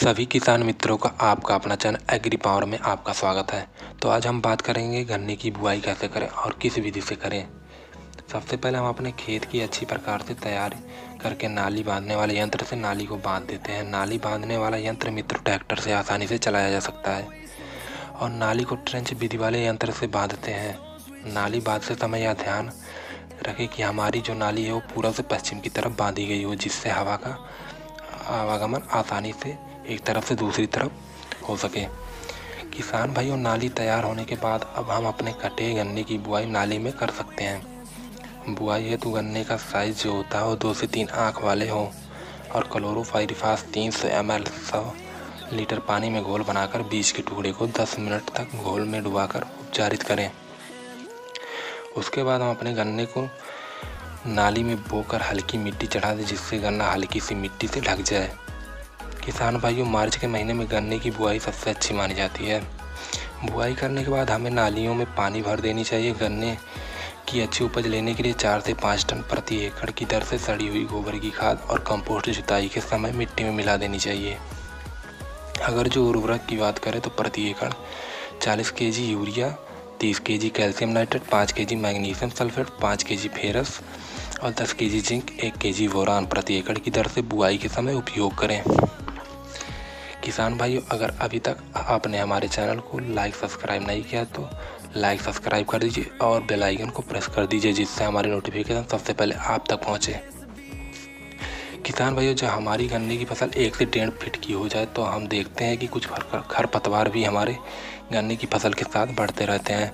सभी किसान मित्रों का आपका अपना चैनल एग्री पावर में आपका स्वागत है। तो आज हम बात करेंगे गन्ने की बुआई कैसे करें और किस विधि से करें। सबसे पहले हम अपने खेत की अच्छी प्रकार से तैयार करके नाली बांधने वाले यंत्र से नाली को बांध देते हैं। नाली बांधने वाला यंत्र मित्रों ट्रैक्टर से आसानी से चलाया जा सकता है और नाली को ट्रेंच विधि वाले यंत्र से बांधते हैं। नाली बांधते समय यह ध्यान रखें कि हमारी जो नाली है वो पूर्व से पश्चिम की तरफ बांधी गई हो, जिससे हवा का आवागमन आसानी से एक तरफ से दूसरी तरफ हो सके। किसान भाइयों, नाली तैयार होने के बाद अब हम अपने कटे गन्ने की बुआई नाली में कर सकते हैं। बुआई है तो गन्ने का साइज जो होता है वो 2 से 3 आँख वाले हो और क्लोरोपाइरीफास 300 ml 100 लीटर पानी में घोल बनाकर बीज के टुकड़े को 10 मिनट तक घोल में डुबाकर उपचारित करें। उसके बाद हम अपने गन्ने को नाली में बोकर हल्की मिट्टी चढ़ा दें, जिससे गन्ना हल्की सी मिट्टी से ढक जाए। किसान भाइयों, मार्च के महीने में गन्ने की बुआई सबसे अच्छी मानी जाती है। बुआई करने के बाद हमें नालियों में पानी भर देनी चाहिए। गन्ने की अच्छी उपज लेने के लिए 4 से 5 टन प्रति एकड़ की दर से सड़ी हुई गोबर की खाद और कंपोस्ट जुताई के समय मिट्टी में मिला देनी चाहिए। अगर जो उर्वरक की बात करें तो प्रति एकड़ 40 kg urea, 30 kg calcium nitrate, 5 kg magnesium sulphate, 5 kg ferrous और 10 kg जिंक, 1 kg बोरान प्रति एकड़ की दर से बुआई के समय उपयोग करें। किसान भाइयों, अगर अभी तक आपने हमारे चैनल को लाइक सब्सक्राइब नहीं किया तो लाइक सब्सक्राइब कर दीजिए और बेल आइकन को प्रेस कर दीजिए, जिससे हमारी नोटिफिकेशन सबसे पहले आप तक पहुंचे। किसान भाइयों, जब हमारी गन्ने की फसल 1 से 1.5 फीट की हो जाए तो हम देखते हैं कि कुछ खरपतवार भी हमारे गन्ने की फसल के साथ बढ़ते रहते हैं।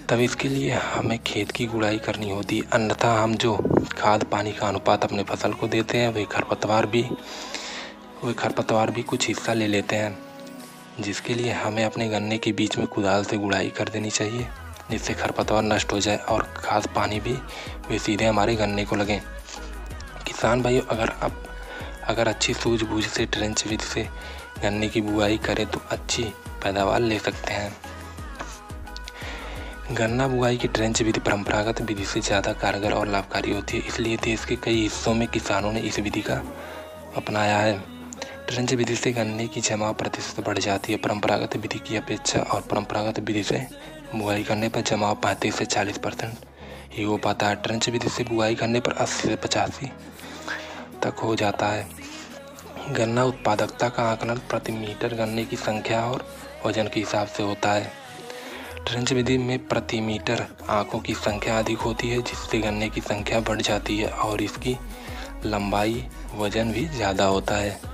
तब इसके लिए हमें खेत की गुड़ाई करनी होती है, अन्यथा हम जो खाद पानी का अनुपात अपने फसल को देते हैं वे खरपतवार भी कुछ हिस्सा ले लेते हैं, जिसके लिए हमें अपने गन्ने के बीच में कुदाल से गुड़ाई कर देनी चाहिए, जिससे खरपतवार नष्ट हो जाए और खाद पानी भी वे सीधे हमारे गन्ने को लगें। किसान भाइयों, अगर अच्छी सूझबूझ से ट्रेंच विधि से गन्ने की बुआई करें तो अच्छी पैदावार ले सकते हैं। गन्ना बुआई की ट्रेंच विधि परंपरागत विधि से ज़्यादा कारगर और लाभकारी होती है, इसलिए देश के कई हिस्सों में किसानों ने इस विधि का अपनाया है। ट्रेंच विधि से गन्ने की जमाव प्रतिशत बढ़ जाती है परंपरागत विधि की अपेक्षा, और परंपरागत विधि से बुआई करने पर जमाव 35 से 40% ही हो पाता है। ट्रेंच विधि से बुआई करने पर 80 से 85 तक हो जाता है। गन्ना उत्पादकता का आकलन प्रति मीटर गन्ने की संख्या और वजन के हिसाब से होता है। ट्रेंच विधि में प्रति मीटर आंखों की संख्या अधिक होती है, जिससे गन्ने की संख्या बढ़ जाती है और इसकी लंबाई वजन भी ज़्यादा होता है।